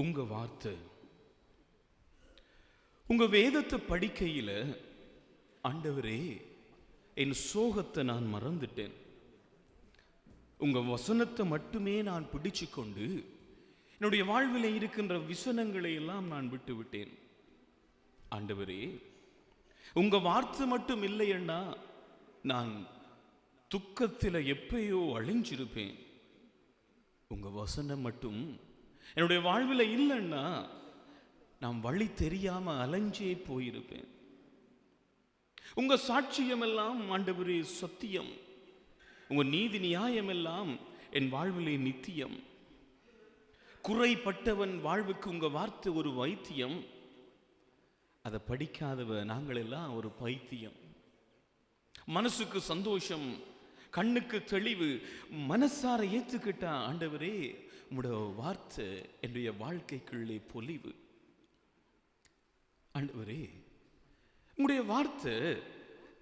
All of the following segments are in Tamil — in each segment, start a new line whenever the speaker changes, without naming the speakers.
உங்க வார்த்தை, உங்க வேதத்தை படிக்கையில ஆண்டவரே என் சோகத்தை நான் மறந்துட்டேன். உங்க வசனத்தை மட்டுமே நான் பிடிச்சு கொண்டு என்னுடைய வாழ்வில் இருக்கின்ற விசனங்களை எல்லாம் நான் விட்டு விட்டேன். ஆண்டவரே, உங்க வார்த்தை மட்டும் இல்லைன்னா நான் துக்கத்தில் எப்பயோ அழிஞ்சிருப்பேன். உங்க வசனம் மட்டும் என்னுடைய வாழ்வில் இல்லைன்னா நான் வழி தெரியாம அலைஞ்சே போயிருப்பேன். உங்க சாட்சியம் எல்லாம் ஆண்டவரே சத்தியம். உங்க நீதி நியாயம் எல்லாம் என் வாழ்விலே நித்தியம். குறைப்பட்டவன் வாழ்வுக்கு உங்க வார்த்தை ஒரு வைத்தியம். அதை படிக்காதவ நாங்கள் எல்லாம் ஒரு பைத்தியம். மனசுக்கு சந்தோஷம், கண்ணுக்கு தெளிவு, மனசார ஏற்றுக்கிட்டா ஆண்டவரே உங்களுடைய வார்த்தை என்னுடைய வாழ்க்கைக்குள்ளே பொலிவு. ஆண்டவரே, உங்களுடைய வார்த்தை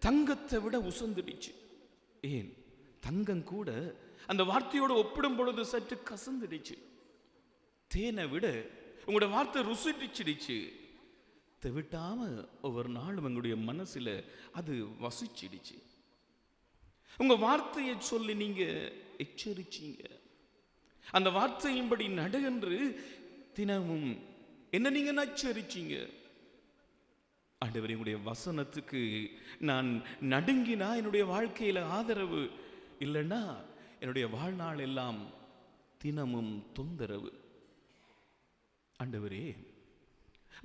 தங்கத்தை விட உசந்துடுச்சு. ஏன், தங்கம் கூட அந்த வார்த்தையோடு ஒப்பிடும் பொழுது சற்று கசந்துடுச்சு. தேனை விட உங்களுடைய வார்த்தை ருசிச்சிடுச்சு. விட்டாம ஒவ்வொரு நாளும் எங்களுடைய மனசுல அது வசிச்சிடுச்சு. உங்க வார்த்தையை சொல்லி நீங்க எச்சரிச்சீங்க. அந்த வார்த்தையின்படி நடு என்று தினமும் என்ன நீங்க நச்சரிச்சீங்க. ஆண்டவரே, உங்களுடைய வசனத்துக்கு நான் நடுங்கினா என்னுடைய வாழ்க்கையில ஆதரவு இல்லைன்னா என்னுடைய வாழ்நாள் எல்லாம் தினமும் தொந்தரவு. ஆண்டவரே,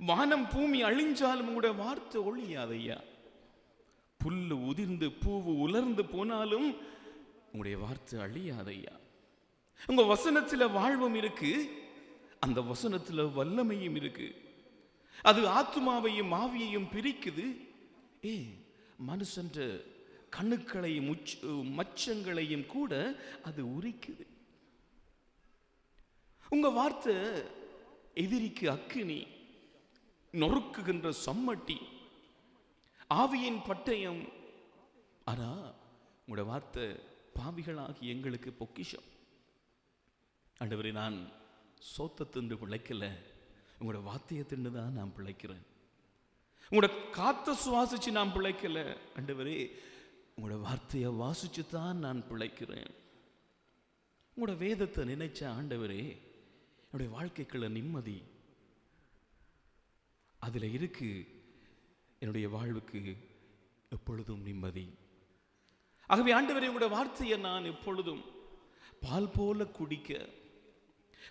வானம் பூமி அழிஞ்சாலும் உங்களுடைய வார்த்தை ஒழியாதையா. புல்லு உதிர்ந்து பூவு உலர்ந்து போனாலும் உங்களுடைய வார்த்தை அழியாதையா. உங்க வசனத்துல வாழ்வும் இருக்கு, அந்த வசனத்துல வல்லமையும் இருக்கு. அது ஆத்மாவையும் ஆவியையும் பிரிக்குது. மனுஷன்ற கணுக்களையும் மச்சங்களையும் கூட அது உரிக்குது. உங்க வார்த்தை எதிரிக்கு அக்கினி, நொறுக்குகின்ற சம்மட்டி, ஆவியின் பட்டயம். ஆனா உங்களோட வார்த்தை பாவிகளாகி எங்களுக்கு பொக்கிஷம். ஆண்டவரே, நான் சோத்தை தின்று பிழைக்கல, உங்களோட வார்த்தையை தின்னு தான் நான் பிழைக்கிறேன். உங்களோட காத்த சுவாசிச்சு நான் பிழைக்கல ஆண்டவரே, உங்களோட வார்த்தையை வாசிச்சு தான் நான் பிழைக்கிறேன். உங்களோட வேதத்தை நினைச்ச ஆண்டவரே, என்னுடைய வாழ்க்கைக்குள்ள நிம்மதி அதுல இருக்கு. என்னுடைய வாழ்வுக்கு எப்பொழுதும் நிம்மதி. ஆகவே ஆண்டவரே, உங்களுடைய வார்த்தையை நான் எப்பொழுதும் பால் போல குடிக்க,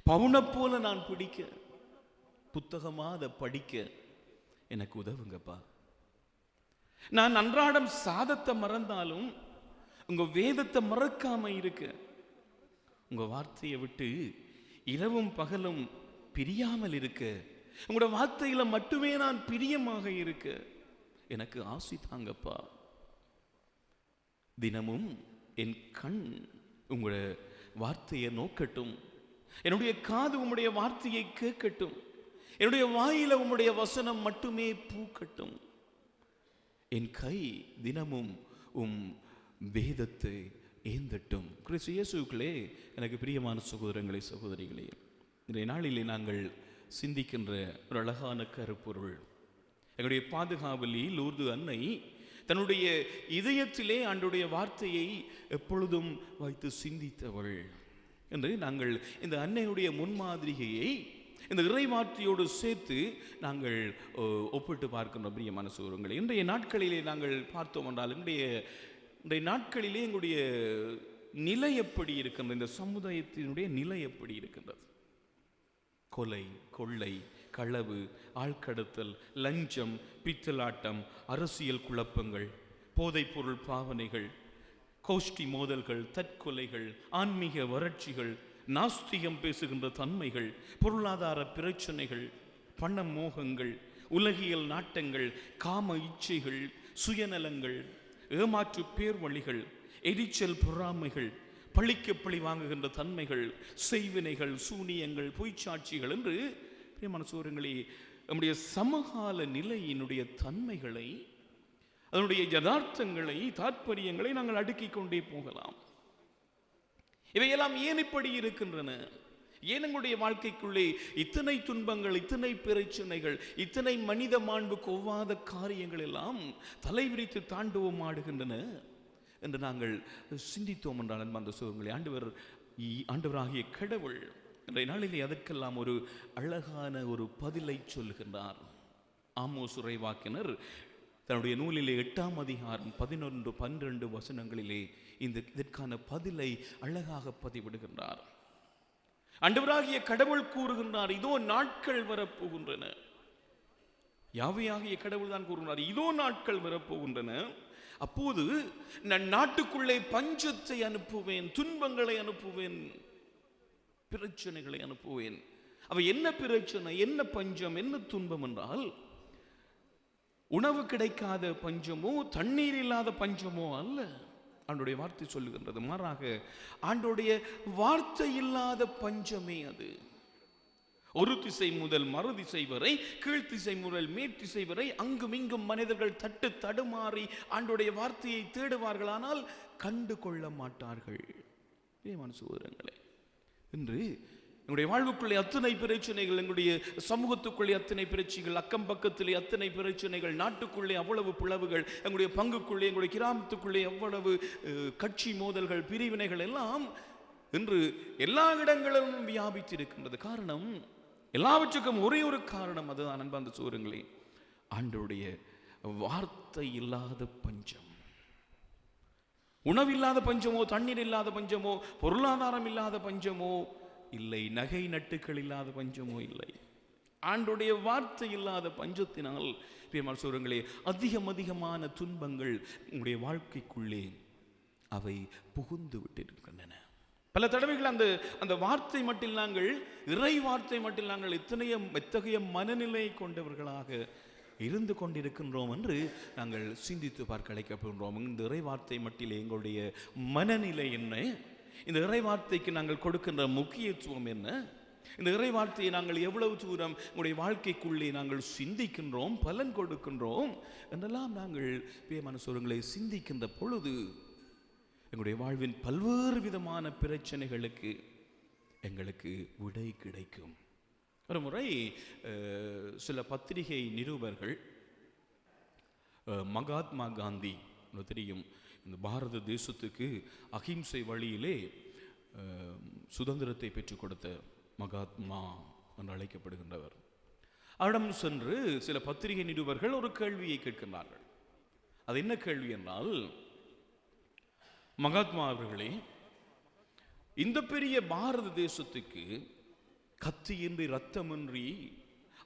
பவுனை போல நான் பிடிக்க, புத்தகமா அதை படிக்க எனக்கு உதவுங்கப்பா. நான் அன்றாடம் சாதத்தை மறந்தாலும் உங்க வேதத்தை மறக்காம இருக்க, உங்க வார்த்தையை விட்டு இரவும் பகலும் பிரியாமல் இருக்க, உங்களோட வார்த்தையில மட்டுமே நான் பிரியமாக இருக்க எனக்கு ஆசி தாங்கப்பா. தினமும் என் கண் உங்களுடைய வார்த்தையை நோக்கட்டும், என்னுடைய காது உம்முடைய வார்த்தையை கேட்கட்டும், என்னுடைய வாயில உம்முடைய வசனம் மட்டுமே பூக்கட்டும், என் கை தினமும் வேதத்தை ஏந்தட்டும். கிறிஸ்து இயேசுவுக்குள்ளே எனக்கு பிரியமான சகோதரங்களே, சகோதரிகளே, இன்றைய நாளிலே நாங்கள் சிந்திக்கின்ற ஒரு அழகான கருப்பொருள், எங்களுடைய பாதுகாவலி லூர்து அன்னை தன்னுடைய இதயத்திலே ஆண்டவருடைய வார்த்தையை எப்பொழுதும் வைத்து சிந்தித்தவள் என்று நாங்கள் இந்த அன்னையுடைய முன்மாதிரியை இந்த இறை வார்த்தையோடு சேர்த்து நாங்கள் ஒப்பிட்டு பார்க்கின்ற பிரியமான சகோதரங்களே, இன்றைய நாட்களிலே நாங்கள் பார்த்தோம் என்றால் இன்றைய நாட்களிலே எங்களுடைய நிலை எப்படி இருக்கின்றது, இந்த சமுதாயத்தினுடைய நிலை எப்படி இருக்கின்றது? கொலை, கொள்ளை, களவு, ஆழ்கடத்தல், லஞ்சம், பித்தலாட்டம், அரசியல் குழப்பங்கள், போதைப்பொருள் பாவனைகள், கோஷ்டி மோதல்கள், தற்கொலைகள், ஆன்மீக வறட்சிகள், நாஸ்திகம் பேசுகின்ற தன்மைகள், பொருளாதார பிரச்சனைகள், பண மோகங்கள், உலகியல் நாட்டங்கள், காம இச்சைகள், சுயநலங்கள், ஏமாற்று பேர்வழிகள், எரிச்சல் பொறாமைகள், பழிக்க பழி வாங்குகின்ற தன்மைகள், செய்வினைகள், சூனியங்கள், பொய்ச்சாட்சிகள் என்று பிரியமான சகோதரங்களே, நம்முடைய சமகால நிலையினுடைய தன்மைகளை, அதனுடைய யதார்த்தங்களை, தாற்பயங்களை நாங்கள் அடுக்கிக் கொண்டே போகலாம். இவையெல்லாம் ஏன் இப்படி இருக்கின்றன? ஏன் எங்களுடைய வாழ்க்கைக்குள்ளே இத்தனை துன்பங்கள், இத்தனை பிரச்சனைகள், இத்தனை மனித மாண்புக்கு ஒவ்வாத காரியங்கள் எல்லாம் தலைவிரித்து தாண்டவம் ஆடுகின்றன என்று நாங்கள் சிந்தித்தோம் என்றால் அந்த சுகங்களை ஆண்டவராகிய கடவுள் இன்றைய நாளிலே அதற்கெல்லாம் ஒரு அழகான ஒரு பதிலை சொல்லுகின்றார். ஆமோஸ் இறைவாக்கினர் தன்னுடைய நூலிலே 8ஆம் அதிகாரம் 11, 12 வசனங்களிலே இதற்கான பதிலை அழகாக பதிவிடுகின்றார். ஆண்டவராகிய கடவுள் கூறுகின்றார், இதோ நாட்கள் வரப்போகின்றன. யாவையாகிய கடவுள் தான் கூறுகின்றார், இதோ நாட்கள் வரப்போகின்றன. அப்போது நான் நாட்டுக்குள்ளே பஞ்சத்தை அனுப்புவேன், துன்பங்களை அனுப்புவேன், பிரச்சனைகளை அனுப்புவேன். அவை என்ன பிரச்சனை, என்ன பஞ்சம், என்ன துன்பம் என்றால் உணவு கிடைக்காத பஞ்சமோ தண்ணீர் இல்லாத பஞ்சமோ அல்ல. ஆண்டோடைய வார்த்தை சொல்லுகின்றது, மாறாக ஆண்டோடைய வார்த்தை இல்லாத பஞ்சமே அது. ஒரு திசை முதல் மறு திசை வரை, கீழ்த்திசை முதல் மேற்திசை வரை அங்கும் இங்கும் மனிதர்கள் தடுமாறி ஆண்டோடைய வார்த்தையை தேடுவார்கள், ஆனால் கண்டு கொள்ள மாட்டார்கள். சகோதரங்களே, இன்று எங்களுடைய வாழ்வுக்குள்ளே அத்தனை பிரச்சனைகள், எங்களுடைய சமூகத்துக்குள்ளே அத்தனை பிரச்சனைகள், அக்கம் பக்கத்திலே அத்தனை பிரச்சனைகள், நாட்டுக்குள்ளே அவ்வளவு பிளவுகள், எங்களுடைய பங்குக்குள்ளே, எங்களுடைய கிராமத்துக்குள்ளே அவ்வளவு கட்சி மோதல்கள், பிரிவினைகள் எல்லாம் இன்று எல்லா இடங்களிலும் வியாபித்திருக்கின்றது. காரணம், எல்லாவற்றுக்கும் ஒரே ஒரு காரணம், அதுதான் அன்பார்ந்த சகோதரங்களே, ஆண்டவருடைய வார்த்தை இல்லாத பஞ்சம். உணவில்லாத பஞ்சமோ, தண்ணீர் இல்லாத பஞ்சமோ, பொருளாதாரம் இல்லாத பஞ்சமோ இல்லை, நகை நட்டுக்கள் இல்லாத பஞ்சமோ இல்லை. ஆண்டோடைய வார்த்தை இல்லாத பஞ்சத்தினால் சகோதரங்களே அதிகமான துன்பங்கள் உங்களுடைய வாழ்க்கைக்குள்ளே அவை புகுந்து விட்டிருக்கின்றன. பல தடவைகள் அந்த வார்த்தை மட்டில் நாங்கள், இறை வார்த்தை மட்டில் நாங்கள் எத்தகைய மனநிலை கொண்டவர்களாக இருந்து கொண்டிருக்கின்றோம் என்று நாங்கள் சிந்தித்து பார்க்க அழைக்கப்படுகின்றோம். இந்த இறை வார்த்தை மட்டிலே எங்களுடைய மனநிலை என்ன, இந்த இறை வார்த்தைக்கு நாங்கள் கொடுக்கின்ற முக்கியத்துவம் என்ன, இந்த இறை வார்த்தையை நாங்கள் எவ்வளவு தூரம் உங்களுடைய வாழ்க்கைக்குள்ளே நாங்கள் சிந்திக்கின்றோம், பலன் கொடுக்கின்றோம் என்றெல்லாம் நாங்கள் பிரியமான சகோதரங்களை சிந்திக்கின்ற பொழுது எங்களுடைய வாழ்வின் பல்வேறு விதமான பிரச்சனைகளுக்கு எங்களுக்கு விடை கிடைக்கும். ஒரு முறை சில பத்திரிகை நிருபர்கள் மகாத்மா காந்தி தெரியும், இந்த பாரத தேசத்துக்கு அஹிம்சை வழியிலே சுதந்திரத்தை பெற்றுக் கொடுத்த மகாத்மா என்று அழைக்கப்படுகின்றவர், அவரிடம் சென்று சில பத்திரிகை நிருபர்கள் ஒரு கேள்வியை கேட்கின்றார்கள். அது என்ன கேள்வி என்றால், மகாத்மா அவர்களே, இந்த பெரிய பாரத தேசத்துக்கு கத்தியின்றி இரத்தமின்றி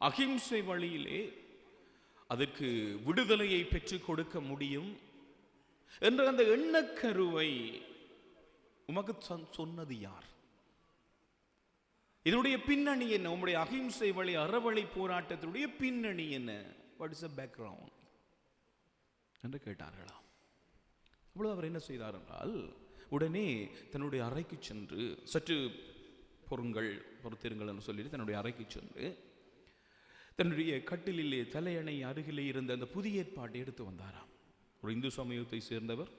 அஹிம்சை வழியிலே அதற்கு விடுதலையை பெற்றுக் கொடுக்க முடியும் என்ற அந்த எண்ணக்கருவை உமக்கு சொன்னது யார்? இதனுடைய பின்னணி என்ன? உங்களுடைய அஹிம்சை வழி அறவழி போராட்டத்தினுடைய பின்னணி என்ன? வாட் இஸ் த பேக்ரவுண்ட் என்று கேட்டார்களாம். அவ்வளவு அவர் என்ன செய்தார் என்றால், உடனே தன்னுடைய அறைக்கு சென்று, சற்று பொறுத்திருங்கள் என்று சொல்லிட்டு தன்னுடைய அறைக்கு சென்று தன்னுடைய கட்டிலே தலையணை அருகிலே இருந்த அந்த புதிய ஏற்பாட்டை எடுத்து வந்தாராம். ஒரு இந்து சமயத்தை சேர்ந்தவர்,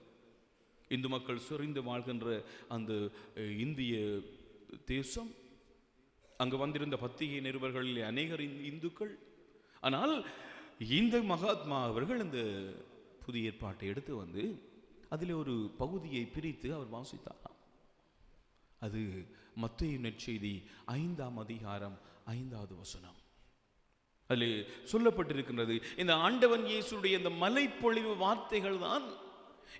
இந்து மக்கள் செறிந்து வாழ்கின்ற அந்த இந்திய தேசம், அங்கு வந்திருந்த பத்திரிகை நிருபர்களில் அநேகர் இந்துக்கள். ஆனால் இந்த மகாத்மா அவர்கள் அந்த புதிய ஏற்பாட்டை எடுத்து வந்து அதில் ஒரு பகுதியை பிரித்து அவர் வாசித்தாராம். அது மத்தேயு நற்செய்தி 5ஆம் அதிகாரம் 5வது வசனம். அதில் சொல்லப்பட்டிருக்கின்றது, இந்த ஆண்டவன் இயேசுடைய இந்த மலைப்பொழிவு வார்த்தைகள் தான்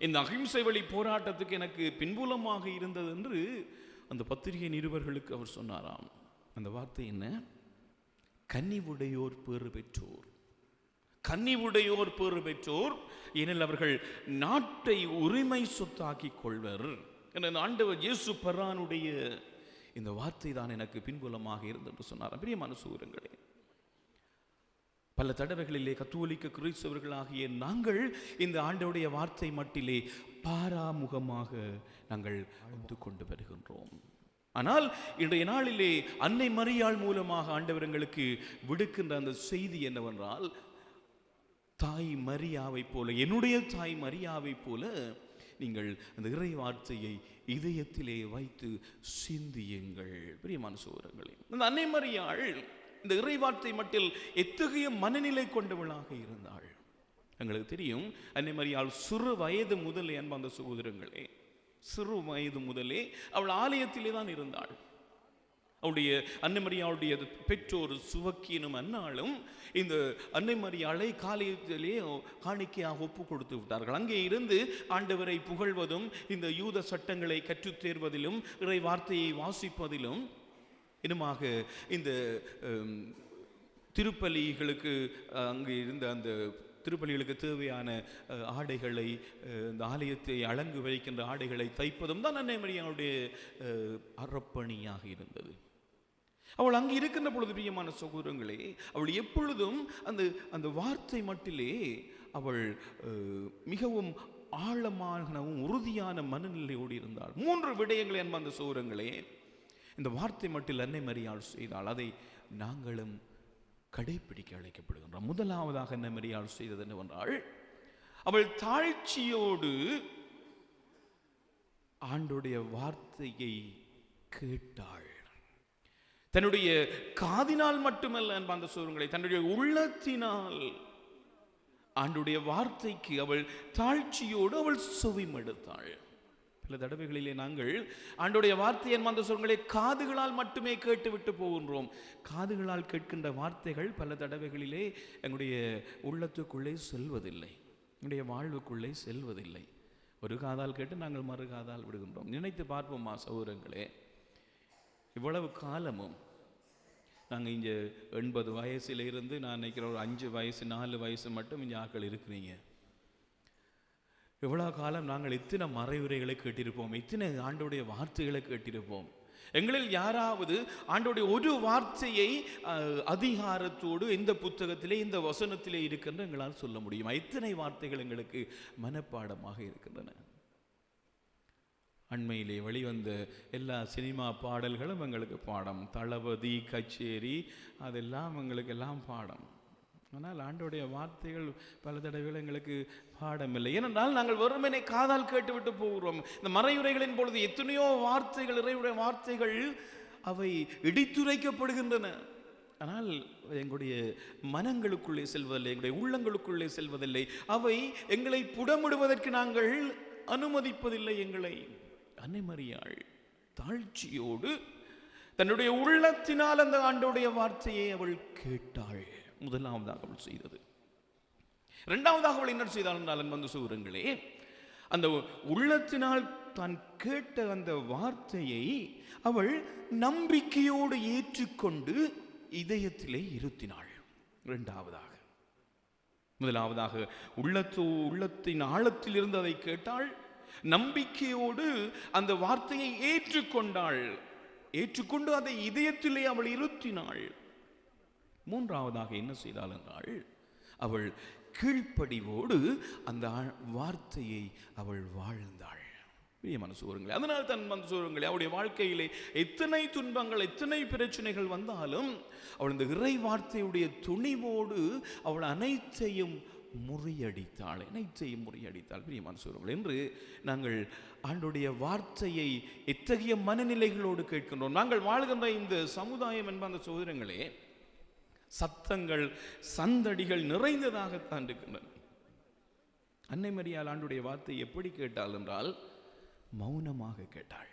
இந்த அஹிம்சை வழி போராட்டத்துக்கு எனக்கு பின்புலமாக இருந்தது என்று அந்த பத்திரிகை நிருபர்களுக்கு அவர் சொன்னாராம். அந்த வார்த்தை என்ன? கன்னிவுடையோர் பேறு பெற்றோர். கன்னிவுடையோர் பேறு பெற்றோர், ஏனெனில் அவர்கள் நாட்டை உரிமை சொத்தாக்கி கொள்வர். ஆண்டவர் இயேசு பரானுடைய இந்த வார்த்தை தான் எனக்கு பின்புலமாக இருந்தது என்று சொன்னார். பிரியமான சகோதரங்களே, பல தடவைகளிலே கத்தோலிக்க கிறிஸ்தவர்களாகிய நாங்கள் இந்த ஆண்டவருடைய வார்த்தை மட்டிலே பாராமுகமாக நாங்கள் வந்து கொண்டு வருகின்றோம். ஆனால் இன்றைய நாளிலே அன்னை மரியாள் மூலமாக ஆண்டவர் எங்களுக்கு விடுக்கின்ற அந்த செய்தி என்னவென்றால், தாய் மரியாவை போல, என்னுடைய தாய் மரியாவை போல நீங்கள் அந்த இறை வார்த்தையை இதயத்திலே வைத்து சிந்தியுங்கள். பிரியமான சகோதரர்களே, இந்த அன்னை மரியாள் இந்த இறை வார்த்தை மட்டில் எத்தகைய மனநிலை கொண்டவளாக இருந்தாள். எங்களுக்கு தெரியும், அன்னை மரியாள் சிறு வயது முதலே, அன்பார்ந்த சகோதரங்களே, சிறு வயது முதலே அவள் ஆலயத்திலே தான் இருந்தாள். அவளுடைய அன்னை மரியாளுடைய பெற்றோர் சுவக்கியனும் அன்னாலும் இந்த அன்னை மரியாளை காலத்திலே காணிக்கையாக ஒப்பு கொடுத்து விட்டார்கள். அங்கே இருந்து ஆண்டவரை புகழ்வதும் இந்த யூத சட்டங்களை கற்றுத் தேர்வதிலும் இறை வார்த்தையை வாசிப்பதிலும் இன்னுமாக இந்த திருப்பலிகளுக்கு அங்கே இருந்த அந்த திருப்பலிகளுக்கு தேவையான ஆடைகளை, இந்த ஆலயத்தை அலங்கு வைக்கின்ற ஆடைகளை தைப்பதும் தான் அன்னை மரியாளுடைய அறப்பணியாக இருந்தது. அவள் அங்கு இருக்கின்ற பொழுது, பிரியமான சகோதரங்களே, அவள் எப்பொழுதும் அந்த வார்த்தை மட்டிலே அவள் மிகவும் ஆழமாகவும் உறுதியான மனநிலையோடு இருந்தாள். 3 விடயங்களை அன்பார்ந்த சகோதரங்களே இந்த வார்த்தை மட்டில் அன்னை மரியாள் செய்தாள். அதை நாங்களும் கடைபிடிக்க அழைக்கப்படுகின்றோம். முதலாவதாக அன்னை மரியாள் செய்தது என்னவென்றால், அவள் தாழ்ச்சியோடு ஆண்டுடைய வார்த்தையை கேட்டாள். தன்னுடைய காதினால் மட்டுமல்ல அன்பார்ந்த சகோதரங்களே, தன்னுடைய உள்ளத்தினால் ஆண்டுடைய வார்த்தைக்கு அவள் தாழ்ச்சியோடு அவள் செவிமடுத்தாள். பல தடவைகளிலே நாங்கள் ஆண்டோடைய வார்த்தை அன்பார்ந்த சகோதரங்களே காதுகளால் மட்டுமே கேட்டுவிட்டு போகின்றோம். காதுகளால் கேட்கின்ற வார்த்தைகள் பல தடவைகளிலே எங்களுடைய உள்ளத்துக்குள்ளே செல்வதில்லை, என்னுடைய வாழ்வுக்குள்ளே செல்வதில்லை. ஒரு காதால் கேட்டு நாங்கள் மறு காதால் விடுகின்றோம். நினைத்து பார்ப்போமா சகோதரங்களே, இவ்வளவு காலமும் நாங்கள் இங்கே 80 வயசுல இருந்து நான் நினைக்கிறேன் ஒரு 5 வயசு 4 வயசு மட்டும் இங்கே ஆட்கள் இருக்கிறீங்க. எவ்வளோ காலம் நாங்கள் இத்தனை மறைவுரைகளை கேட்டிருப்போம், இத்தனை ஆண்டோடைய வார்த்தைகளை கேட்டிருப்போம். எங்களில் யாராவது ஆண்டோடைய ஒரு வார்த்தையை அதிகாரத்தோடு இந்த புத்தகத்திலே இந்த வசனத்திலே இருக்கின்ற எங்களால் சொல்ல முடியுமா? இத்தனை வார்த்தைகள் எங்களுக்கு மனப்பாடமாக இருக்கின்றன. அண்மையிலே வெளிவந்த எல்லா சினிமா பாடல்களும் எங்களுக்கு பாடம். தளபதி, கச்சேரி, அதெல்லாம் எங்களுக்கு எல்லாம் பாடம். ஆனால் ஆண்டோடைய வார்த்தைகள் பல தடவைகள் எங்களுக்கு பாடமில்லை. ஏனென்றால் நாங்கள் வெறுமனே காதால் கேட்டுவிட்டு போகிறோம். இந்த மறையுரைகளின் பொழுது எத்தனையோ வார்த்தைகள், இறையுடைய வார்த்தைகள் அவை இடித்துரைக்கப்படுகின்றன. ஆனால் எங்களுடைய மனங்களுக்குள்ளே செல்வதில்லை, எங்களுடைய உள்ளங்களுக்குள்ளே செல்வதில்லை. அவை எங்களை புடமிடுவதற்கு நாங்கள் அனுமதிப்பதில்லை எங்களை. அன்னை மரியாள் தாழ்ச்சியோடு தன்னுடைய உள்ளத்தினால் அந்த ஆண்டோடைய வார்த்தையை அவள் கேட்டாள். முதலாவதாக அவள் செய்தது. இரண்டாவதாக அவள் என்ன செய்தாள் என்றால் அன்பு சகோதரங்களே, அந்த உள்ளத்தினால் தான் கேட்ட அந்த வார்த்தையை அவள் நம்பிக்கையோடு ஏற்றுக்கொண்டு இதயத்திலே இருத்தினாள். இரண்டாவதாக, முதலாவதாக உள்ளத்தின் ஆழத்தில் இருந்து அதை கேட்டாள், நம்பிக்கையோடு அந்த வார்த்தையை ஏற்றுக்கொண்டாள், ஏற்றுக்கொண்டு அதை இதயத்திலே அவள் இருத்தினாள். மூன்றாவதாக என்ன செய்தாள் என்றால், அவள் கீழ்ப்படிவோடு அந்த வார்த்தையை அவள் வாழ்ந்தாள். மனசூரங்களே, அதனால் தன் மனசூரங்களே அவளுடைய வாழ்க்கையிலே எத்தனை துன்பங்கள், எத்தனை பிரச்சனைகள் வந்தாலும் அவள் இந்த இறை வார்த்தையுடைய துணிவோடு அவள் அனைத்தையும் முறியடித்தாள். பிரியமான சகோதரர்களே, என்று நாங்கள் ஆண்டோடைய வார்த்தையை எத்தகைய மனநிலைகளோடு கேட்கின்றோம். நாங்கள் வாழ்கின்ற இந்த சமுதாயம் என்பந்த சகோதரங்களே சத்தங்கள், சந்தடிகள் நிறைந்ததாகத்தான் இருக்கின்றன. அன்னை மரியாள் ஆண்டுடைய வார்த்தை எப்படி கேட்டாள் என்றால், மௌனமாக கேட்டாள்.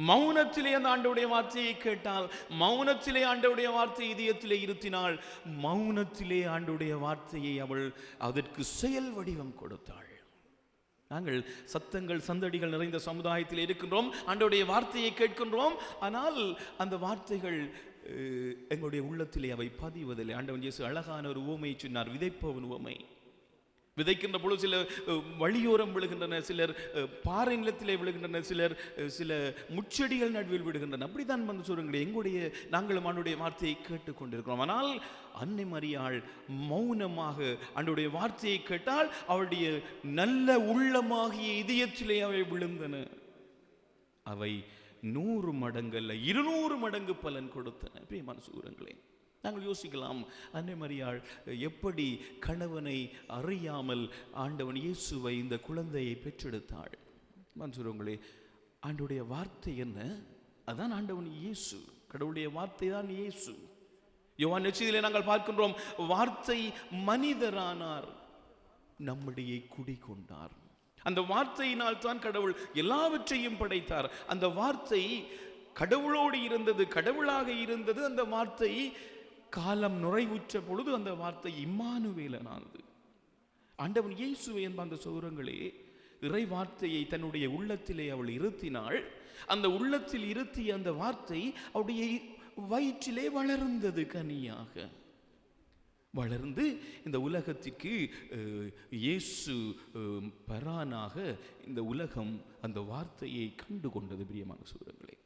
மௌனத்திலே அந்த ஆண்டவருடைய வார்த்தையை கேட்டால், மௌனத்திலே ஆண்டவருடைய வார்த்தையை இதயத்திலே இருத்தினாள், மௌனத்திலே ஆண்டவருடைய வார்த்தையை அவள் அதற்கு செயல் வடிவம் கொடுத்தாள். நாங்கள் சத்தங்கள், சந்தடிகள் நிறைந்த சமுதாயத்தில் இருக்கின்றோம், ஆண்டவருடைய வார்த்தையை கேட்கின்றோம், ஆனால் அந்த வார்த்தைகள் எங்களுடைய உள்ளத்திலே அவை பதிவதில்லை. ஆண்டவன் இயேசு அழகான ஒரு உவமையை சொன்னார், விதைப்பவன் உவமை. விதைக்கின்ற பொழுது சிலர் வழியோரம் விழுகின்றன, சிலர் பாறை நிலத்திலே விழுகின்றன, சில முச்செடிகள் நடுவில் விடுகின்றன. அப்படித்தான் வந்து சொல்லுங்கள், எங்களுடைய நாங்களும் ஆண்டுடைய வார்த்தையை கேட்டுக்கொண்டிருக்கிறோம். ஆனால் அன்னை மரியாள் மௌனமாக ஆண்டுடைய வார்த்தையை கேட்டால் அவளுடைய நல்ல உள்ளமாகிய இதயத்திலே அவை விழுந்தன. அவை 100 மடங்கு அல்ல 200 மடங்கு பலன் கொடுத்தன. பிரியமான சகோதரங்களே, நாங்கள் யோசிக்கலாம், அன்னை மரியாள் எப்படி கணவனை அறியாமல் ஆண்டவன் இயேசுவை, இந்த குழந்தையை பெற்றெடுத்தாள்? மன்சூரங்களே, ஆண்டவருடைய வார்த்தை என்ன? அதான் ஆண்டவன் இயேசு. கடவுளுடைய வார்த்தை தான் இயேசு. யோவான் நற்செய்தியிலே நாங்கள் பார்க்கின்றோம், வார்த்தை மனிதரானார், நம்மிடையே குடிகொண்டார். அந்த வார்த்தையினால் தான் கடவுள் எல்லாவற்றையும் படைத்தார். அந்த வார்த்தை கடவுளோடு இருந்தது, கடவுளாக இருந்தது. அந்த வார்த்தை காலம் நுழைவுற்ற பொழுது அந்த வார்த்தை இம்மானுவேலனானது. ஆண்டவன் இயேசுவை என்பந்த சௌரங்களே, இறை வார்த்தையை தன்னுடைய உள்ளத்திலே அவள் இருத்தினாள். அந்த உள்ளத்தில் இருத்திய அந்த வார்த்தை அவருடைய வயிற்றிலே வளர்ந்தது, கனியாக வளர்ந்து இந்த உலகத்திற்கு இயேசு பரானாக இந்த உலகம் அந்த வார்த்தையை கண்டு கொண்டது. பிரியமான சகோதரர்களே,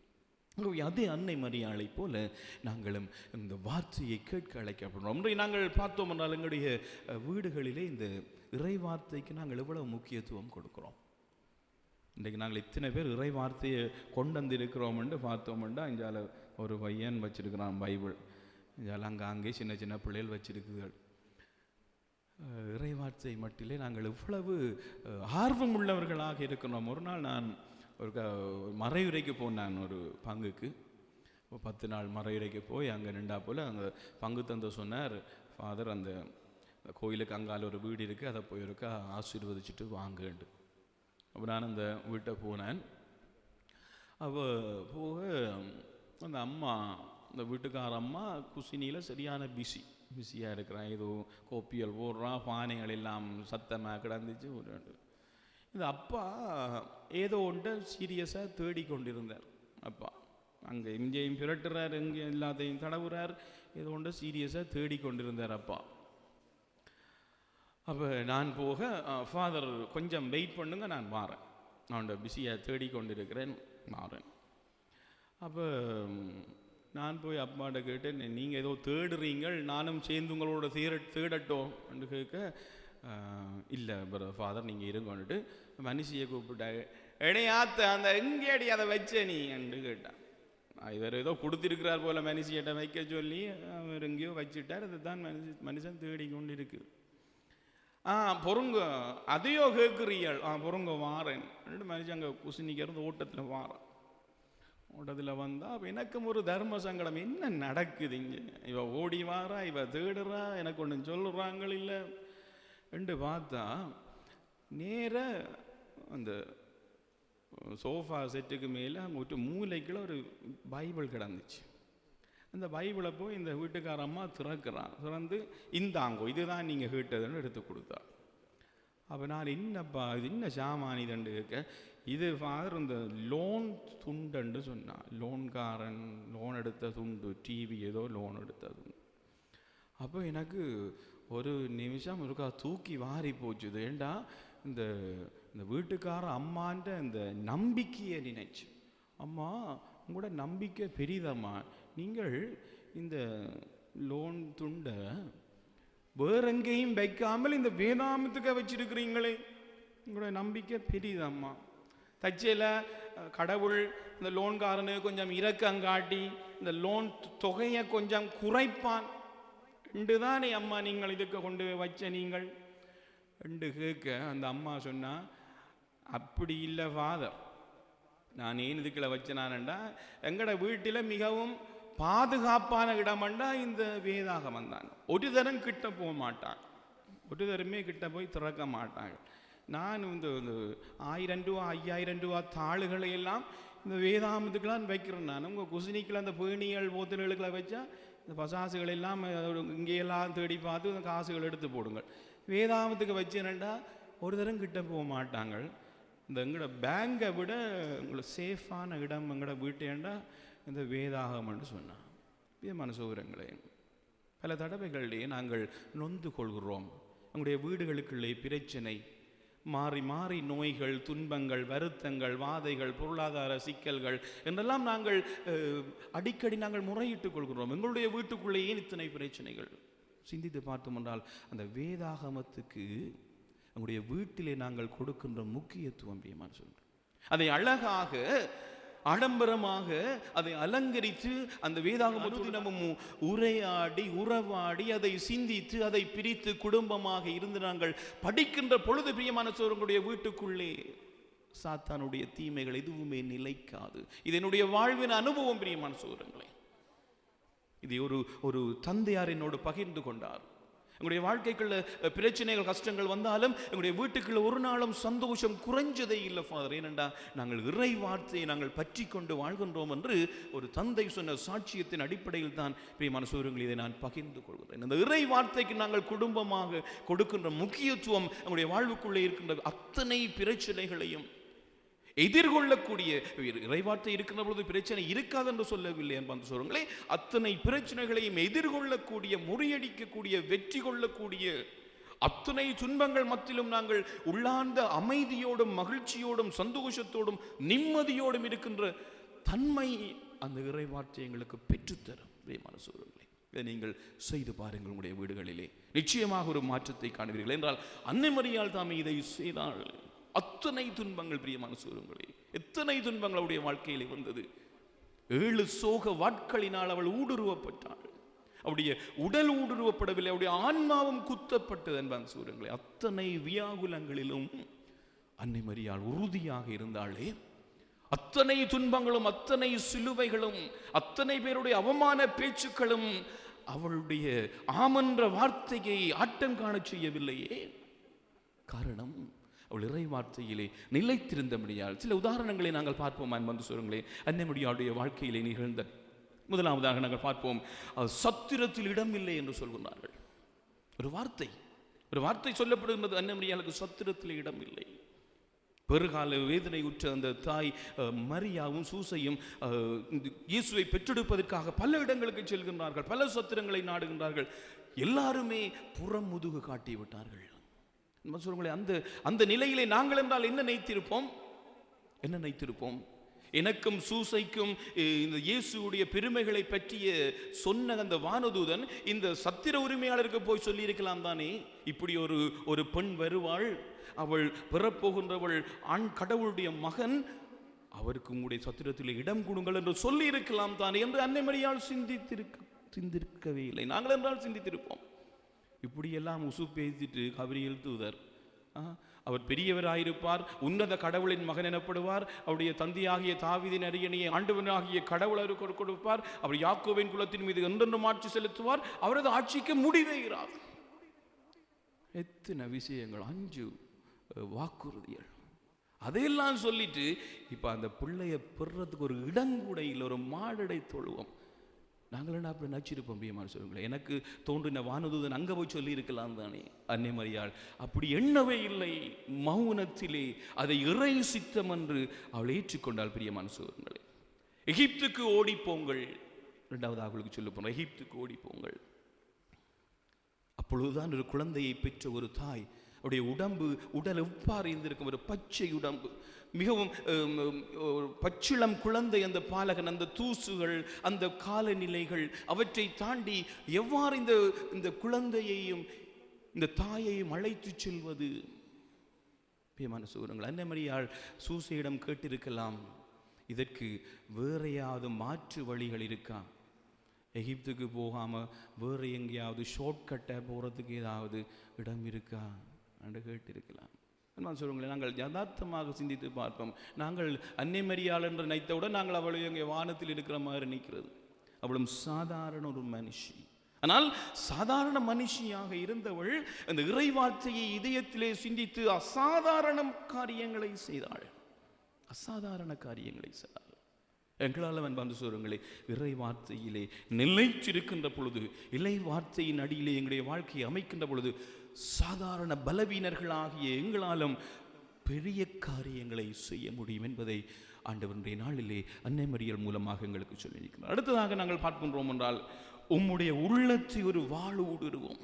அதே அன்னை மரியாளை போல நாங்களும் இந்த வார்த்தையை கேட்க அழைக்கப்படுறோம். நாங்கள் பார்த்தோம் என்றால் எங்களுடைய வீடுகளிலே இந்த இறை வார்த்தைக்கு நாங்கள் எவ்வளவு முக்கியத்துவம் கொடுக்கிறோம். இன்றைக்கு நாங்கள் இத்தனை பேர் இறை வார்த்தையை கொண்டு வந்து இருக்கிறோம் என்று பார்த்தோம்னா, இங்கால ஒரு பையன் வச்சிருக்கிறான் பைபிள், இங்கால அங்கே சின்ன சின்ன பிள்ளைகள் வச்சிருக்குகள். இறை வார்த்தை மட்டிலே நாங்கள் இவ்வளவு ஆர்வம் உள்ளவர்களாக இருக்கிறோம். ஒரு நாள் நான் ஒரு மறையுறைக்கு போனேன், ஒரு பங்குக்கு 10 நாள் மறையுறைக்கு போய் அங்கே நின்றா போல் அங்கே பங்கு தந்த சொன்னார், ஃபாதர் அந்த கோயிலுக்கு அங்கால ஒரு வீடு இருக்குது, அதை போய் இருக்கா ஆசீர்வதிச்சுட்டு வாங்கண்டு. அப்போ நான் அந்த வீட்டை போனேன். அப்போ போக அந்த அம்மா, அந்த வீட்டுக்கார அம்மா குசினியில் சரியான பிஸியாக இருக்கிறான். ஏதோ கோப்பியல் போடுறான், பானைகள் எல்லாம் சத்தமாக கிடந்துச்சு. இந்த அப்பா ஏதோ ஒன்றை சீரியஸாக தேடிக்கொண்டிருந்தார். அப்பா அங்கே இங்கேயும் பிரட்டுறார், இங்கே எல்லாத்தையும் தடவுறார், ஏதோ ஒன்றை சீரியஸாக தேடிக்கொண்டிருந்தார் அப்பா. அப்போ நான் போக, ஃபாதர் கொஞ்சம் வெயிட் பண்ணுங்க, நான் மாறேன், நான் பிஸியாக தேடிக்கொண்டிருக்கிறேன், மாறேன். அப்போ நான் போய் அப்பாட்ட கேட்டேன், நீங்கள் ஏதோ தேடுறீங்கள், நானும் சேர்ந்து உங்களோட தேடட்டோம் என்று கேட்க, இல்லை ஃபாதர் நீங்கள் இருங்கன்னுட்டு மனுஷியை கூப்பிட்டாங்க. இடையாத்த அந்த எங்கேடி அதை வச்ச நீ என்று கேட்டான். இவர் ஏதோ கொடுத்துருக்கிறார் போல் மனுஷியிட்ட வைக்க சொல்லி அவர் எங்கேயோ வச்சுட்டார். அதுதான் மனுஷன் தேடிக்கொண்டு இருக்குது. பொறுங்க அதையோ கேட்குறீள், பொறுங்க வாரேன் மனுஷன் அங்கே குசினிக்கிறது ஓட்டத்தில் வாரேன். ஓட்டத்தில் வந்தால் அப்போ எனக்கும் ஒரு தர்ம சங்கடம், என்ன நடக்குது இங்கே? இவ ஓடி வாரா, இவ தேடுறா, எனக்கு ஒன்று சொல்லுறாங்கள் இல்லை என்று பார்த்தா, நேர அந்த சோஃபா செட்டுக்கு மேலே அங்கே ஒரு மூலைக்குள்ள ஒரு பைபிள் கிடந்துச்சு. அந்த பைபிளை போய் இந்த வீட்டுக்கார அம்மா திறந்து இந்தாங்கோ இதுதான் நீங்கள் கேட்டதுன்னு எடுத்து கொடுத்தா. அப்போ நான் என்னப்பா இது என்ன சாமானி தண்டு கேட்க, இது ஃபாதர் இந்த லோன் துண்டுன்னு சொன்னான். லோன்காரன் லோன் எடுத்த துண்டு, டிவி ஏதோ லோன் எடுத்த துண்டு. அப்போ எனக்கு ஒரு நிமிஷம் இருக்கா தூக்கி வாரி போச்சுது. ஏண்டா இந்த வீட்டுக்கார அம்மான்ற இந்த நம்பிக்கையை நினைச்சு, அம்மா உங்களோட நம்பிக்கை பெரிதம்மா, நீங்கள் இந்த லோன் துண்டை வேற எங்கேயும் வைக்காமல் இந்த வேதாமத்துக்கு வச்சிருக்கிறீங்களே, உங்களோட நம்பிக்கை பெரிதம்மா. தச்சையில் கடவுள் இந்த லோன்காரனுக்கு கொஞ்சம் இரக்கங்காட்டி இந்த லோன் தொகையை கொஞ்சம் குறைப்பான் என்று தானே அம்மா நீங்கள் இதுக்கு கொண்டு வச்ச நீங்கள் என்று கேட்க, அந்த அம்மா சொன்னா, அப்படி இல்லை ஃபாதர், நான் ஏன் இதுக்குள்ள வச்சனான்டா, எங்கட வீட்டில் மிகவும் பாதுகாப்பான இடமண்டா இந்த வேதாகமம் தான். ஒரு தரம் கிட்ட போக மாட்டாங்க, ஒரு தரமே கிட்ட போய் திறக்க மாட்டாங்க. நான் இந்த 1000 ரூபா 5000 ரூபா தாளுகளை எல்லாம் இந்த வேதாகமத்துக்கெல்லாம் வைக்கிறேன். நான் உங்கள் குசினிக்கில் அந்த பேணிகள் போத்தல்களுக்கெல்லாம் வச்சா இந்த பசாசுகள் எல்லாம் இங்கேயெல்லாம் தேடி பார்த்து இந்த காசுகள் எடுத்து போடுங்கள். வேதாகமத்துக்கு வச்சேனண்டா ஒரு தரம் கிட்ட போக மாட்டாங்க. இந்த எங்களோட பேங்கை விட உங்களை சேஃபான இடம் எங்களோட வீட்டேண்டா இந்த வேதாகம்னு சொன்னான். பிரியமான சகோதரங்களே, பல தடவைகளிலே நாங்கள் நொந்து கொள்கிறோம். எங்களுடைய வீடுகளுக்குள்ளே பிரச்சனை, மாறி மாறி நோய்கள், துன்பங்கள், வருத்தங்கள், வாதைகள், பொருளாதார சிக்கல்கள் என்றெல்லாம் நாங்கள் அடிக்கடி நாங்கள் முறையிட்டுக் கொள்கிறோம். எங்களுடைய வீட்டுக்குள்ளேயே இத்தனை பிரச்சனைகள். சிந்தித்து பார்த்தோம் என்றால் அந்த வேதாகமத்துக்கு நம்முடைய வீட்டிலே நாங்கள் கொடுக்கின்ற முக்கியத்துவம் பிரியமான சொல்கிறோம். அதை அழகாக ஆடம்பரமாக அதை அலங்கரித்து அந்த வேதாகமத்தை தினமும் உரையாடி உறவாடி அதை சிந்தித்து அதை பிரித்து குடும்பமாக இருந்து நாங்கள் படிக்கின்ற பொழுது பிரியமான சோதரங்களுடைய வீட்டுக்குள்ளே சாத்தானுடைய தீமைகள் எதுவுமே நிலைக்காது. இது என்னுடைய வாழ்வின் அனுபவம் பிரியமான சோதரங்களே. இது ஒரு தந்தையார் என்னோடு பகிர்ந்து கொண்டார். எங்களுடைய வாழ்க்கைக்குள்ள பிரச்சனைகள் கஷ்டங்கள் வந்தாலும் எங்களுடைய வீட்டுக்குள்ள ஒரு நாளும் சந்தோஷம் குறைஞ்சதே இல்லை ஃபாதர். ஏனென்றா நாங்கள் இறை வார்த்தையை நாங்கள் பற்றி கொண்டு வாழ்கின்றோம் என்று ஒரு தந்தை சொன்ன சாட்சியத்தின் அடிப்படையில் தான் பிரியமான சோதரங்கள் இதை நான் பகிர்ந்து கொள்கிறேன். இந்த இறை வார்த்தைக்கு நாங்கள் குடும்பமாக கொடுக்கின்ற முக்கியத்துவம் எங்களுடைய வாழ்வுக்குள்ளே இருக்கின்ற அத்தனை பிரச்சனைகளையும் எதிர்கொள்ளக்கூடிய, இறைவார்த்தை இருக்கின்ற பொழுது பிரச்சனை இருக்காது என்று சொல்லவில்லை என்பது சொல்லுங்களே, அத்தனை பிரச்சனைகளையும் எதிர்கொள்ளக்கூடிய, முறியடிக்கக்கூடிய, வெற்றி கொள்ளக்கூடிய, அத்தனை துன்பங்கள் மத்தியிலும் நாங்கள் உள்ளார்ந்த அமைதியோடும் மகிழ்ச்சியோடும் சந்தோஷத்தோடும் நிம்மதியோடும் இருக்கின்ற தன்மை அந்த இறைவார்த்தை எங்களுக்கு பெற்றுத்தரும். பிரியமான சோதரர்களே, இதை நீங்கள் செய்து பாருங்கள். உங்களுடைய வீடுகளிலே நிச்சயமாக ஒரு மாற்றத்தை காணுவீர்கள். என்றால் அன்னை மரியாள் தாமே இதை செய்தாள். அத்தனை துன்பங்கள் பிரியமான சோதரங்களே, எத்தனை துன்பங்கள் அவருடைய வாழ்க்கையிலே வந்தது. 7 சோக வாட்களினால் அவள் ஊடுருவப்பட்டாள். அவருடைய உடல் ஊடுருவப்படவில்லை, அவருடைய ஆன்மாவும் குத்தப்பட்டது என்பான் சோதரங்களே. அத்தனை வியாகுலங்களிலும் அன்னை மரியாள் உறுதியாக இருந்தாளே. அத்தனை துன்பங்களும் அத்தனை சிலுவைகளும் அத்தனை பேருடைய அவமான பேச்சுக்களும் அவளுடைய ஆமென்ற வார்த்தையை ஆட்டம் காண செய்யவில்லையே. காரணம் அவள் இறை வார்த்தையிலே நிலைத்திருந்தபடியால். சில உதாரணங்களை நாங்கள் பார்ப்போம் அன்பு சொல்லுங்களே. அன்னை மரியாளுடைய வாழ்க்கையிலே நிகழ்ந்த முதலாவதாக நாங்கள் பார்ப்போம், சத்திரத்தில் இடமில்லை என்று சொல்கிறார்கள். ஒரு வார்த்தை சொல்லப்படுகின்றது, அன்னை மரியாளுக்கு சத்திரத்தில் இடமில்லை. பெருகால வேதனை உற்ற அந்த தாய் மரியாவும் சூசையும் இயேசுவை பெற்றெடுப்பதற்காக பல இடங்களுக்கு செல்கின்றார்கள், பல சத்திரங்களை நாடுகின்றார்கள். எல்லாருமே புறமுதுகு காட்டி விட்டார்கள். அந்த நிலையிலே நாங்கள் என்றால் என்ன நினைத்திருப்போம்? எனக்கும் சூசைக்கும் இந்த இயேசுடைய பெருமைகளை பற்றிய சொன்ன அந்த வானதூதன் இந்த சத்திர உரிமையாளருக்கு போய் சொல்லி இருக்கலாம் தானே. இப்படி ஒரு பெண் வருவாள், அவள் பெறப்போகின்றவள் ஆண் கடவுளுடைய மகன், அவருக்கு உங்களுடைய சத்திரத்தில் இடம் கொடுங்கள் என்று சொல்லி இருக்கலாம் தானே என்று அன்னை மரியாள் சிந்திருக்கவே இல்லை. நாங்கள் என்றால் சிந்தித்திருப்போம். இப்படியெல்லாம் உசு பேசிட்டு கபிரியேல் தூதர், அவர் பெரியவராயிருப்பார், உன்னத கடவுளின் மகன் எனப்படுவார், அவருடைய தந்தையாகிய தாவீதின் அரியணையை ஆண்டவனாகிய கடவுள் அவருக்கு கொடுப்பார், அவர் யாக்கோபின் குலத்தின் மீது என்றென்றும் ஆட்சி செலுத்துவார், அவரது ஆட்சிக்கு முடிவே இராது. எத்தனை விஷயங்கள், 5 வாக்குறுதிகள், அதையெல்லாம் சொல்லிட்டு இப்ப அந்த பிள்ளைய பெறதுக்கு ஒரு இடங்கூட இல்லை, ஒரு மாடடை தொழுவம். நாங்கள் என்ன அப்படி நச்சிருப்போம் பிரியமான சொல்லுங்களேன். எனக்கு தோன்றின வானதூதன் அங்கே போய் சொல்லி இருக்கலாம் தானே. அன்னை மரியாள் அப்படி எண்ணவே இல்லை. மௌனத்திலே அதை இறை சித்தம் என்று அவள் ஏற்றுக்கொண்டாள். பிரியமான சொல்லுங்களே, எகிப்துக்கு ஓடிப்போங்கள். 2வது அவளுக்கு சொல்ல போனோம், எகிப்துக்கு ஓடிப்போங்கள். அப்பொழுதுதான் ஒரு குழந்தையை பெற்ற ஒரு தாய், அவருடைய உடல் எவ்வாறு இருந்திருக்கும், ஒரு பச்சை உடம்பு, மிகவும் பச்சிளம் குழந்தை, அந்த பாலகன், அந்த தூசுகள், அந்த காலநிலைகள், அவற்றை தாண்டி எவ்வாறு இந்த குழந்தையையும் இந்த தாயையும் அழைத்து செல்வது. பிரியமான சகோதரர்கள், அன்னை மரியாள் சூசையிடம் கேட்டிருக்கலாம், இதற்கு வேறையாவது மாற்று வழிகள் இருக்கா, எகிப்துக்கு போகாம வேறு எங்கேயாவது ஷார்ட்கட்டை போகிறதுக்கு ஏதாவது இடம் இருக்கா என்று கேட்டிருக்கலாம். சொல்லுங்களேன், நாங்கள் யதார்த்தமாக சிந்தித்து பார்ப்போம். நாங்கள் அன்னை மரியாள் என்று நினைத்தவுடன் நாங்கள் அவளை எங்கே வானத்தில் இருக்கிற மாதிரி நிற்கிறது. அவளும் சாதாரண ஒரு மனுஷி. ஆனால் சாதாரண மனுஷியாக இருந்தவள் அந்த இறை வார்த்தையை இதயத்திலே சிந்தித்து அசாதாரண காரியங்களை செய்தாள். எங்களால் வந்து சொல்லுங்களே, இறை வார்த்தையிலே நிலைச்சிருக்கின்ற பொழுது, இறை வார்த்தையின் அடியிலே எங்களுடைய வாழ்க்கையை அமைக்கின்ற பொழுது, சாதாரண பலவீனர்களாகிய எங்களாலும் பெரிய காரியங்களை செய்ய முடியும் என்பதை ஆண்டவருடைய நாளிலே அன்னை மரியாள் மூலமாக எங்களுக்கு சொல்லியிருக்கிறார். அடுத்ததாக நாங்கள் பார்க்கின்றோம் என்றால், உம்முடைய உள்ளத்தை ஒரு வாள் ஊடுருவோம்.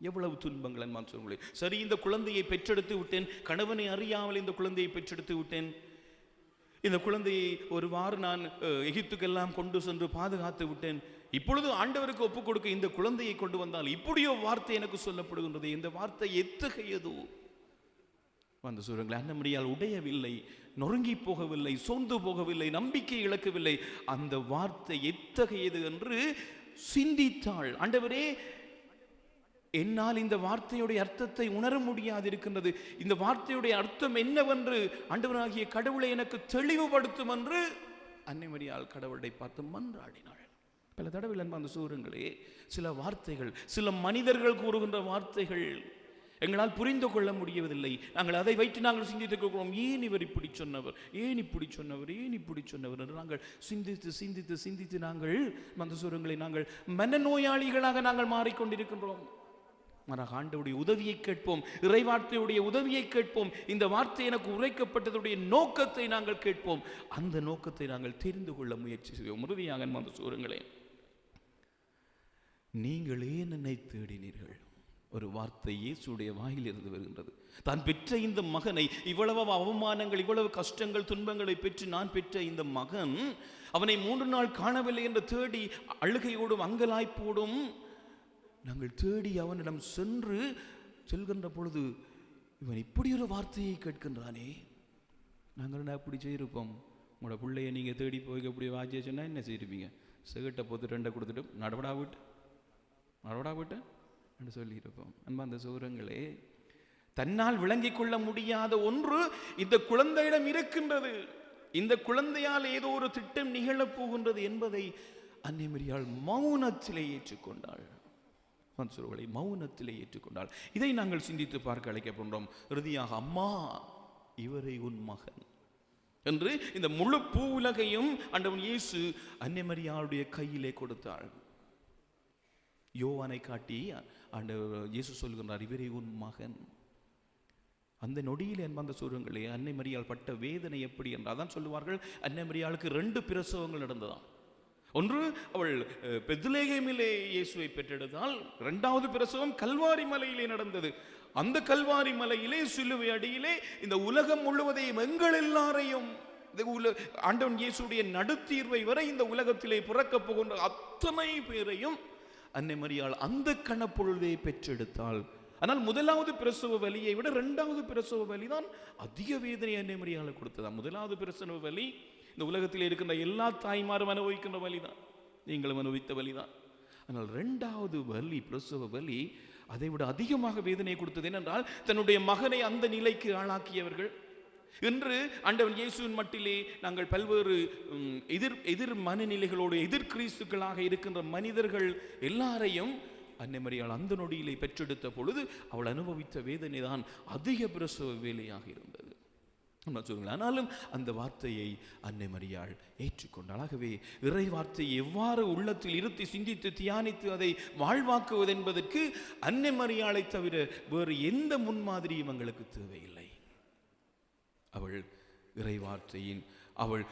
எவ்வளவு துன்பங்கள் என்பான் சொல்லுங்களேன். சரி, இந்த குழந்தையை பெற்றெடுத்து விட்டேன், கணவனை அறியாமல் இந்த குழந்தையை பெற்றெடுத்து விட்டேன், இந்த குழந்தையை ஒரு வாறு நான் எகிப்துக்கெல்லாம் கொண்டு சென்று பாதுகாத்து விட்டேன், இப்பொழுது ஆண்டவருக்கு ஒப்புக் கொடுக்க இந்த குழந்தையை கொண்டு வந்தால் இப்படியோ வார்த்தை எனக்கு சொல்லப்படுகின்றது. இந்த வார்த்தை எத்தகையதோ. வந்து சொல்லுங்கள், அன்னமரியால் உடையவில்லை, நொறுங்கி போகவில்லை, சோர்ந்து போகவில்லை, நம்பிக்கை இழக்கவில்லை. அந்த வார்த்தை எத்தகையது என்று சிந்தித்தாள். ஆண்டவரே, என்னால் இந்த வார்த்தையுடைய அர்த்தத்தை உணர முடியாது இருக்கின்றது. இந்த வார்த்தையுடைய அர்த்தம் என்னவென்று ஆண்டவராகிய கடவுளை எனக்கு தெளிவுபடுத்தும் என்று அன்னைமரியாள் கடவுளை பார்த்து மன்றாடினாள். பல தடவை அந்த சூரங்களே, சில வார்த்தைகள், சில மனிதர்கள் கூறுகின்ற வார்த்தைகள் எங்களால் புரிந்து கொள்ள முடியவதில்லை. நாங்கள் அதை வைத்து நாங்கள் சிந்தித்துக் கொள்கிறோம். ஏன் இவர் இப்படி சொன்னவர், ஏன் இப்படி சொன்னவர், ஏன் இப்படி சொன்னவர் என்று நாங்கள் சிந்தித்து சிந்தித்து சிந்தித்து நாங்கள் அந்த சூரங்களை நாங்கள் மனநோயாளிகளாக நாங்கள் மாறிக்கொண்டிருக்கின்றோம். மாறாக ஆண்டவருடைய உதவியை கேட்போம், இறைவார்த்தையுடைய உதவியை கேட்போம். இந்த வார்த்தை எனக்கு உரைக்கப்பட்டதுடைய நோக்கத்தை நாங்கள் கேட்போம். அந்த நோக்கத்தை நாங்கள் தெரிந்து கொள்ள முயற்சி செய்வோம். உறுதியாக அந்த சூரங்களே, நீங்கள் ஏன் என்னை தேடினீர்கள்? ஒரு வார்த்தை இயேசுடைய வாயிலிருந்து வருகின்றது. தான் பெற்ற இந்த மகனை, இவ்வளவு அவமானங்கள், இவ்வளவு கஷ்டங்கள், துன்பங்களை பெற்று நான் பெற்ற இந்த மகன், அவனை 3 நாள் காணவில்லை என்று தேடி அழுகையோடும் அங்கலாய்ப்போடும் நாங்கள் தேடி அவனிடம் செல்கின்ற பொழுது இவன் இப்படி ஒரு வார்த்தையை கேட்கின்றானே, நாங்கள் என்ன அப்படி செய்திருப்போம்? உங்களோட பிள்ளைய நீங்கள் தேடி போய் எப்படி வாட்சிய சொன்னால் என்ன செய்திருப்பீங்க? சிகட்டை போட்டு 2 கொடுத்துட்டு நடவடா விட்டு என்று சொல்லியிருப்போம். அந்த சூரங்களே, தன்னால் விளங்கிக் கொள்ள முடியாத ஒன்று இந்த குழந்தையிடம் இருக்கின்றது. இந்த குழந்தையால் ஏதோ ஒரு திட்டம் நிகழப் போகின்றது என்பதை அன்னைமரியாள் மௌனத்திலே ஏற்றுக்கொண்டாள். மௌனத்திலே ஏற்றுக்கொண்டாள். இதை நாங்கள் சிந்தித்து பார்க்க அழைக்கப்படுகிறோம். இறுதியாக, அம்மா, இவரை உன் மகன் என்று இந்த முழு பூ உலகையும் ஆண்டவன் இயேசு அன்னைமரியாளுடைய கையிலே கொடுத்தாள். யோவானை காட்டி ஆண்டவர் இயேசு சொல்கின்றார், இவரே உன் மகன். அந்த நொடியில் என்பந்த சூரங்களே, அன்னை மரியாள் பட்ட வேதனை எப்படி என்றால் தான் சொல்லுவார்கள், அன்னை மரியாளுக்கு 2 பிரசவங்கள் நடந்ததாம். ஒன்று, அவள் பெத்லகேமிலே இயேசுவை பெற்றெடுத்தால், 2வது பிரசவம் கல்வாரி மலையிலே நடந்தது. அந்த கல்வாரி மலையிலே சிலுவை அடியிலே இந்த உலகம் முழுவதையும், எங்கள் எல்லாரையும், ஆண்டவன் இயேசுடைய நடுத்தீர்வை வரை இந்த உலகத்திலே பிறக்கப் போகின்ற அத்தனை பேரையும் அன்னை மரியாள் அந்த கணப்பொழுதை பெற்றெடுத்தாள். ஆனால் 1வது பிரசவ வலியை விட 2வது பிரசவ வலி தான் அதிக வேதனை அன்னை மரியாளுக்கு கொடுத்ததா. 1வது பிரசவ வலி இந்த உலகத்தில் இருக்கின்ற எல்லா தாய்மாரும் அனுபவிக்கின்ற வலிதான், நீங்களும் அனுபவித்த வலிதான். ஆனால் 2வது வலி, பிரசவ வலி, அதை விட அதிகமாக வேதனை கொடுத்தது. ஏனென்றால் தன்னுடைய மகனை அந்த நிலைக்கு ஆளாக்கியவர்கள். இன்று ஆண்டவன் இயேசுவின் மட்டிலே நாங்கள் பல்வேறு எதிர் மனநிலைகளோடு எதிர் கிறிஸ்துக்களாக இருக்கின்ற மனிதர்கள் எல்லாரையும் அன்னை மரியாள் அந்த நொடியிலே பெற்றெடுத்த பொழுது அவள் அனுபவித்த வேதனை தான் அதிக பிரசவ வேலையாக இருந்தது. ஆனாலும் அந்த வார்த்தையை அன்னை மரியாள் ஏற்றுக்கொண்டாள். ஆகவே இறை வார்த்தையை எவ்வாறு உள்ளத்தில் இருத்தி சிந்தித்து தியானித்து அதை வாழ்வாக்குவது என்பதற்கு அன்னை மரியாளை தவிர வேறு எந்த முன்மாதிரியும் எங்களுக்கு தேவையில்லை. அவள் இறைவார்த்தையின், அவள்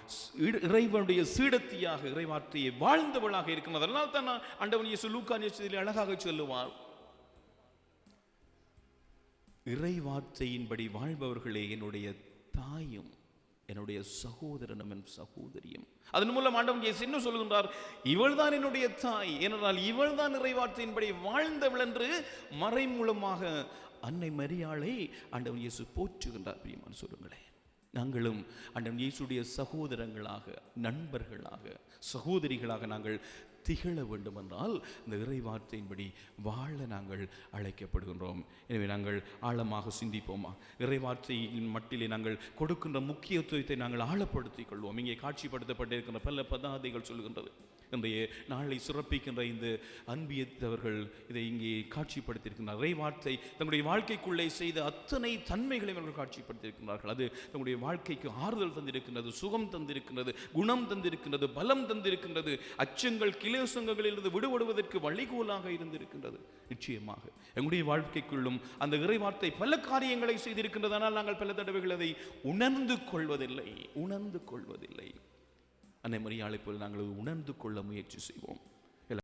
இறைவனுடைய சீடத்தியாக இறைவார்த்தையை வாழ்ந்தவளாக இருக்கிறது. அதனால் தான் ஆண்டவன் இயேசு லூக்கா நற்செய்தியிலே அழகாக சொல்லுவார், இறைவார்த்தையின்படி வாழ்பவர்களே என்னுடைய தாயும் என்னுடைய சகோதரனும் என் சகோதரியும். அதன் மூலம் ஆண்டவன் இயேசு என்ன சொல்கின்றார்? இவள் தான் என்னுடைய தாய், ஏனென்றால் இவள் தான் இறைவார்த்தையின்படி வாழ்ந்தவள் என்று மறைமூலமாக அன்னை மரியாளை ஆண்டவன் இயேசு போற்றுகின்றார். பிரியமான சொல்லுங்களேன், நாங்களும் ஆண்டவன் இயேசுடைய சகோதரங்களாக, நண்பர்களாக, சகோதரிகளாக நாங்கள் திகழ வேண்டும் என்றால் இந்த இறைவார்த்தையின்படி வாழ நாங்கள் அழைக்கப்படுகின்றோம். எனவே நாங்கள் ஆழமாக சிந்திப்போமா? இறைவார்த்தையின் மட்டிலே நாங்கள் கொடுக்கின்ற முக்கியத்துவத்தை நாங்கள் ஆழப்படுத்திக் கொள்வோம். இங்கே காட்சிப்படுத்தப்பட்டிருக்கின்ற பல பதாதைகள் சொல்கின்றது. இன்றைய நாளை சிறப்பிக்கின்ற இந்த அன்பியத்தவர்கள் இதை இங்கே காட்சிப்படுத்தியிருக்கின்றார். இறைவார்த்தை தங்களுடைய வாழ்க்கைக்குள்ளே செய்த அத்தனை தன்மைகளையும் அவர்கள் காட்சிப்படுத்தியிருக்கிறார்கள். அது தங்களுடைய வாழ்க்கைக்கு ஆறுதல் தந்திருக்கின்றது, சுகம் தந்திருக்கின்றது, குணம் தந்திருக்கின்றது, பலம் தந்திருக்கின்றது, அச்சங்கள் கிளேசங்களிலிருந்து விடுபடுவதற்கு வழிகோலாக இருந்திருக்கின்றது. நிச்சயமாக எங்களுடைய வாழ்க்கைக்குள்ளும் அந்த இறைவார்த்தை பல காரியங்களை செய்திருக்கின்றது. ஆனால் நாங்கள் பல தடவைகள் அதை உணர்ந்து கொள்வதில்லை. அன்னை மரியாளை போல் நாங்கள் உணர்ந்து கொள்ள முயற்சி செய்வோம்.